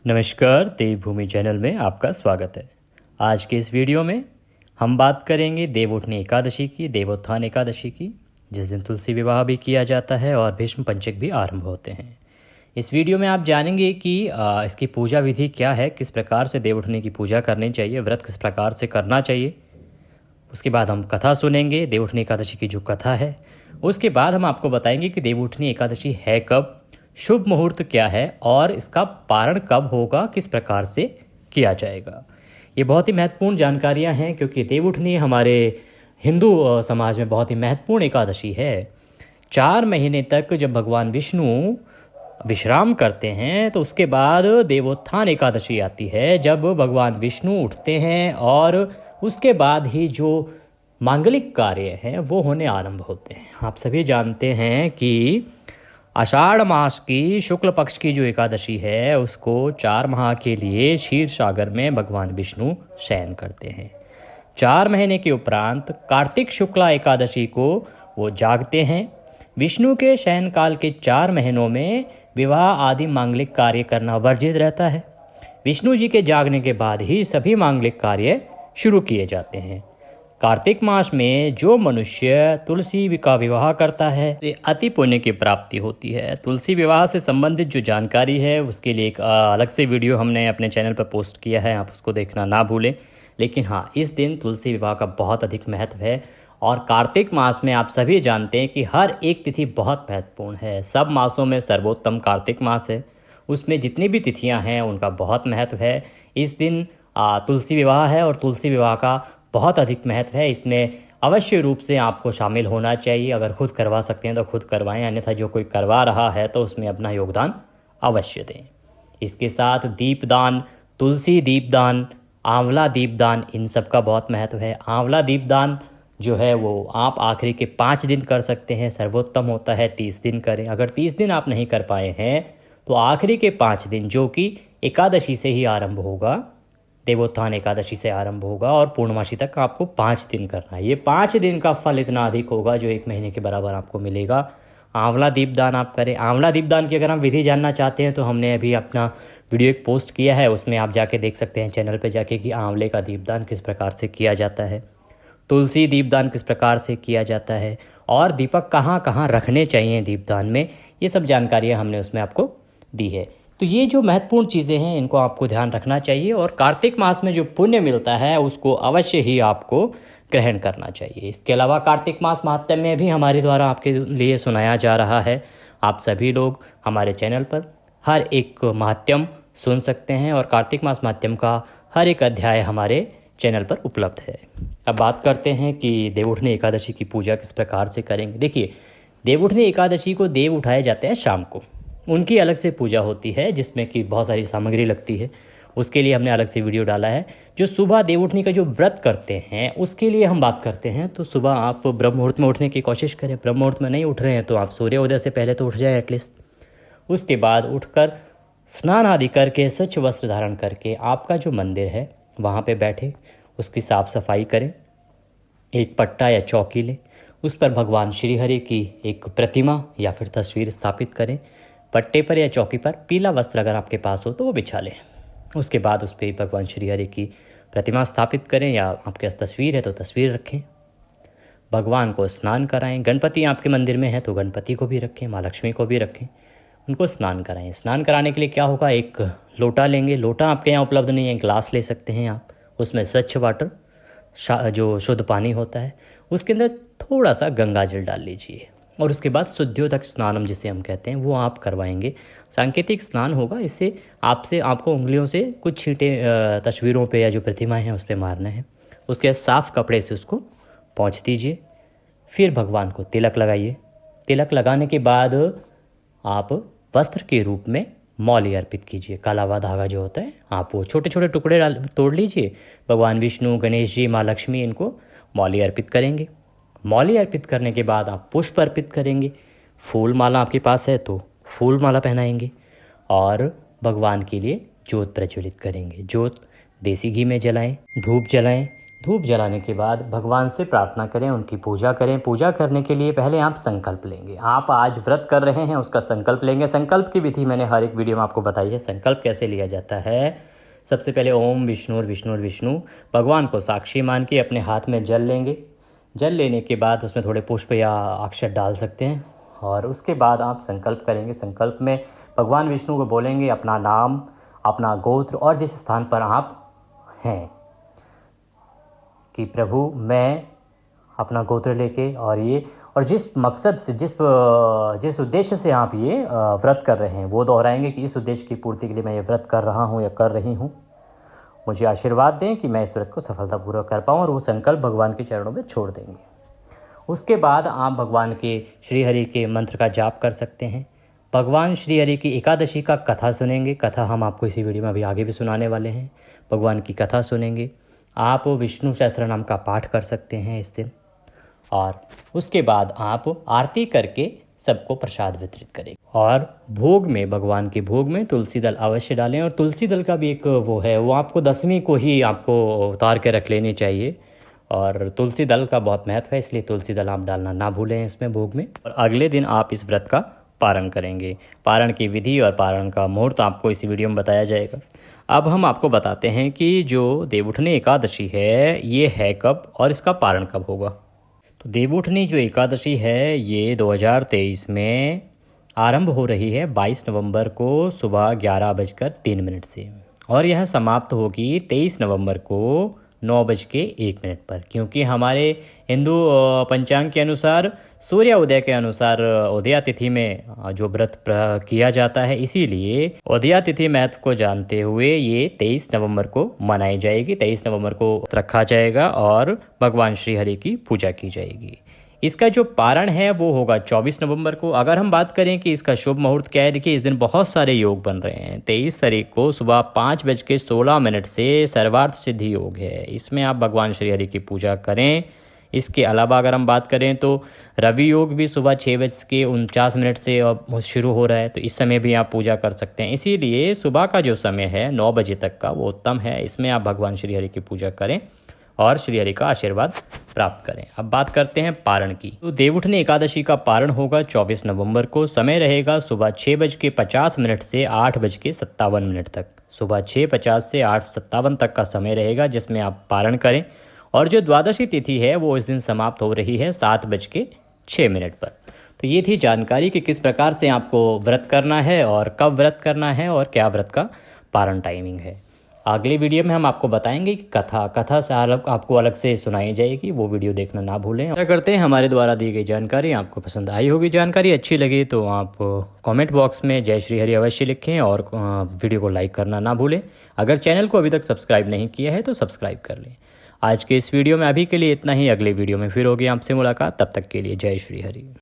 नमस्कार, देवभूमि चैनल में आपका स्वागत है। आज के इस वीडियो में हम बात करेंगे देवउठनी एकादशी की, देवोत्थान एकादशी की, जिस दिन तुलसी विवाह भी किया जाता है और भीष्म पंचक भी आरंभ होते हैं। इस वीडियो में आप जानेंगे कि इसकी पूजा विधि क्या है, किस प्रकार से देवउठनी की पूजा करनी चाहिए, व्रत किस प्रकार से करना चाहिए। उसके बाद हम कथा सुनेंगे, देवउठनी एकादशी की जो कथा है। उसके बाद हम आपको बताएंगे कि देवउठनी एकादशी है कब, शुभ मुहूर्त क्या है और इसका पारण कब होगा, किस प्रकार से किया जाएगा। ये बहुत ही महत्वपूर्ण जानकारियां हैं क्योंकि देवउठनी हमारे हिंदू समाज में बहुत ही महत्वपूर्ण एकादशी है। 4 महीने तक जब भगवान विष्णु विश्राम करते हैं तो उसके बाद देवोत्थान एकादशी आती है, जब भगवान विष्णु उठते हैं और उसके बाद ही जो मांगलिक कार्य हैं वो होने आरंभ होते हैं। आप सभी जानते हैं कि आषाढ़ मास की शुक्ल पक्ष की जो एकादशी है उसको 4 माह के लिए क्षीर सागर में भगवान विष्णु शयन करते हैं। 4 महीने के उपरांत कार्तिक शुक्ला एकादशी को वो जागते हैं। विष्णु के शयन काल के 4 महीनों में विवाह आदि मांगलिक कार्य करना वर्जित रहता है। विष्णु जी के जागने के बाद ही सभी मांगलिक कार्य शुरू किए जाते हैं। कार्तिक मास में जो मनुष्य तुलसी का विवाह करता है तो अति पुण्य की प्राप्ति होती है। तुलसी विवाह से संबंधित जो जानकारी है उसके लिए एक अलग से वीडियो हमने अपने चैनल पर पोस्ट किया है, आप उसको देखना ना भूलें। लेकिन हाँ, इस दिन तुलसी विवाह का बहुत अधिक महत्व है और कार्तिक मास में आप सभी जानते हैं कि हर एक तिथि बहुत महत्वपूर्ण है। सब मासों में सर्वोत्तम कार्तिक मास है, उसमें जितनी भी तिथियाँ हैं उनका बहुत महत्व है। इस दिन तुलसी विवाह है और तुलसी विवाह का बहुत अधिक महत्व है। इसमें अवश्य रूप से आपको शामिल होना चाहिए। अगर खुद करवा सकते हैं तो खुद करवाएं, अन्यथा जो कोई करवा रहा है तो उसमें अपना योगदान अवश्य दें। इसके साथ दीपदान, तुलसी दीपदान, आंवला दीपदान, इन सब का बहुत महत्व है। आंवला दीपदान जो है वो आप आखिरी के 5 दिन कर सकते हैं, सर्वोत्तम होता है 30 दिन करें। अगर 30 दिन आप नहीं कर पाए हैं तो आखिरी के 5 दिन जो कि एकादशी से ही आरंभ होगा, देवोत्थान एकादशी से आरंभ होगा और पूर्णमासी तक आपको 5 दिन करना है। ये 5 दिन का फल इतना अधिक होगा जो 1 महीने के बराबर आपको मिलेगा। आंवला दीपदान आप करें। आंवला दीपदान की अगर हम विधि जानना चाहते हैं तो हमने अभी अपना वीडियो एक पोस्ट किया है, उसमें आप जाके देख सकते हैं चैनल पे जाके कि आंवले का दीपदान किस प्रकार से किया जाता है, तुलसी दीपदान किस प्रकार से किया जाता है और दीपक कहाँ कहाँ रखने चाहिए दीपदान में, ये सब जानकारियाँ हमने उसमें आपको दी है। तो ये जो महत्वपूर्ण चीज़ें हैं इनको आपको ध्यान रखना चाहिए और कार्तिक मास में जो पुण्य मिलता है उसको अवश्य ही आपको ग्रहण करना चाहिए। इसके अलावा कार्तिक मास महात्म्य में भी हमारे द्वारा आपके लिए सुनाया जा रहा है। आप सभी लोग हमारे चैनल पर हर एक महात्म्य सुन सकते हैं और कार्तिक मास महात्म्य का हर एक अध्याय हमारे चैनल पर उपलब्ध है। अब बात करते हैं कि देवउठनी एकादशी की पूजा किस प्रकार से करेंगे। देखिए, देवउठनी एकादशी को देव उठाए जाते हैं शाम को, उनकी अलग से पूजा होती है जिसमें कि बहुत सारी सामग्री लगती है। उसके लिए हमने अलग से वीडियो डाला है। जो सुबह देवउठनी का जो व्रत करते हैं उसके लिए हम बात करते हैं। तो सुबह आप ब्रह्म मुहूर्त में उठने की कोशिश करें। ब्रह्म मुहूर्त में नहीं उठ रहे हैं तो आप सूर्योदय से पहले तो उठ जाए एटलीस्ट। उसके बाद उठकर स्नान आदि करके स्वच्छ वस्त्र धारण करके आपका जो मंदिर है वहाँ पर बैठे, उसकी साफ़ सफाई करें। एक पट्टा या चौकी लें, उस पर भगवान श्रीहरि की एक प्रतिमा या फिर तस्वीर स्थापित करें। पट्टे पर या चौकी पर पीला वस्त्र अगर आपके पास हो तो वो बिछा लें। उसके बाद उस पर भगवान श्रीहरि की प्रतिमा स्थापित करें या आपके पास तस्वीर है तो तस्वीर रखें। भगवान को स्नान कराएं। गणपति आपके मंदिर में है तो गणपति को भी रखें, माँ लक्ष्मी को भी रखें, उनको स्नान कराएं। स्नान कराने के लिए क्या होगा, एक लोटा लेंगे। लोटा आपके यहाँ उपलब्ध नहीं है, ग्लास ले सकते हैं आप। उसमें स्वच्छ वाटर, जो शुद्ध पानी होता है, उसके अंदर थोड़ा सा गंगा जल डाल लीजिए और उसके बाद शुद्ध्योदक स्नानम जिसे हम कहते हैं वो आप करवाएंगे। सांकेतिक स्नान होगा। इससे आपको उंगलियों से कुछ छींटे तस्वीरों पे या जो प्रतिमाएं हैं उस पर मारना है। उसके बाद साफ़ कपड़े से उसको पोंछ दीजिए। फिर भगवान को तिलक लगाइए। तिलक लगाने के बाद आप वस्त्र के रूप में मौली अर्पित कीजिए। काला हुआ धागा जो होता है आप वो छोटे छोटे टुकड़े तोड़ लीजिए। भगवान विष्णु, गणेश जी, माँ लक्ष्मी, इनको मौली अर्पित करेंगे। मौली अर्पित करने के बाद आप पुष्प अर्पित करेंगे। फूल माला आपके पास है तो फूल माला पहनाएंगे और भगवान के लिए जोत प्रज्वलित करेंगे। जोत देसी घी में जलाएं, धूप जलाएं, धूप जलाने के बाद भगवान से प्रार्थना करें, उनकी पूजा करें। पूजा करने के लिए पहले आप संकल्प लेंगे। आप आज व्रत कर रहे हैं उसका संकल्प लेंगे। संकल्प की विधि मैंने हर एक वीडियो में आपको बताई है। संकल्प कैसे लिया जाता है, सबसे पहले ओम विष्णु भगवान को साक्षी मान के अपने हाथ में जल लेंगे। जल लेने के बाद उसमें थोड़े पुष्प या अक्षत डाल सकते हैं और उसके बाद आप संकल्प करेंगे। संकल्प में भगवान विष्णु को बोलेंगे अपना नाम, अपना गोत्र और जिस स्थान पर आप हैं कि प्रभु मैं अपना गोत्र लेके और जिस मकसद से जिस उद्देश्य से आप ये व्रत कर रहे हैं वो दोहराएंगे कि इस उद्देश्य की पूर्ति के लिए मैं ये व्रत कर रहा हूँ या कर रही हूँ। मुझे आशीर्वाद दें कि मैं इस व्रत को सफलतापूर्वक कर पाऊँ और वो संकल्प भगवान के चरणों में छोड़ देंगे। उसके बाद आप भगवान के श्री हरि के मंत्र का जाप कर सकते हैं। भगवान श्री हरि की एकादशी का कथा सुनेंगे। कथा हम आपको इसी वीडियो में अभी आगे भी सुनाने वाले हैं। भगवान की कथा सुनेंगे। आप विष्णु सहस्त्र नाम का पाठ कर सकते हैं इस दिन और उसके बाद आप आरती करके सबको प्रसाद वितरित करें। और भोग में, भगवान के भोग में तुलसी दल अवश्य डालें। और तुलसी दल का भी एक वो आपको 10वीं को ही आपको उतार के रख लेनी चाहिए और तुलसी दल का बहुत महत्व है, इसलिए तुलसी दल आप डालना ना भूलें इसमें भोग में। और अगले दिन आप इस व्रत का पारण करेंगे। पारण की विधि और पारण का मुहूर्त आपको इसी वीडियो में बताया जाएगा। अब हम आपको बताते हैं कि जो देवउठनी एकादशी है ये है कब और इसका पारण कब होगा। तो देवउठनी जो एकादशी है ये 2023 में आरंभ हो रही है 22 नवंबर को सुबह 11:03 से और यह समाप्त होगी 23 नवंबर को 9:01 पर, क्योंकि हमारे हिंदू पंचांग के अनुसार सूर्य उदय के अनुसार उदया तिथि में जो व्रत किया जाता है, इसीलिए उदया तिथि महत्व को जानते हुए ये 23 नवंबर को मनाई जाएगी। 23 नवंबर को रखा जाएगा और भगवान श्री हरि की पूजा की जाएगी। इसका जो पारण है वो होगा 24 नवंबर को। अगर हम बात करें कि इसका शुभ मुहूर्त क्या है, देखिए इस दिन बहुत सारे योग बन रहे हैं। 23 तारीख को सुबह 5:16 से सर्वार्थ सिद्धि योग है। इसमें आप भगवान श्री हरि की पूजा करें। इसके अलावा अगर हम बात करें तो रवि योग भी सुबह 6:49 से शुरू हो रहा है, तो इस समय भी आप पूजा कर सकते हैं। इसीलिए सुबह का जो समय है 9 बजे तक का वो उत्तम है। इसमें आप भगवान श्री हरि की पूजा करें और श्री हरि का आशीर्वाद प्राप्त करें। अब बात करते हैं पारण की। तो देवउठनी एकादशी का पारण होगा 24 नवंबर को। समय रहेगा सुबह 6:50 से 8:57 तक। सुबह 6:50 से 8:57 तक का समय रहेगा जिसमें आप पारण करें। और जो द्वादशी तिथि है वो इस दिन समाप्त हो रही है 7:06 पर। तो ये थी जानकारी कि किस प्रकार से आपको व्रत करना है और कब व्रत करना है और क्या व्रत का पारण टाइमिंग है। अगली वीडियो में हम आपको बताएंगे कि कथा से आपको अलग से सुनाई जाएगी, वो वीडियो देखना ना भूलें। क्या करते हैं, हमारे द्वारा दी गई जानकारी आपको पसंद आई होगी। जानकारी अच्छी लगी तो आप कमेंट बॉक्स में जय श्री हरि अवश्य लिखें और वीडियो को लाइक करना ना भूलें। अगर चैनल को अभी तक सब्सक्राइब नहीं किया है तो सब्सक्राइब कर लें। आज के इस वीडियो में अभी के लिए इतना ही। अगले वीडियो में फिर होगी आपसे मुलाकात, तब तक के लिए जय श्री हरि।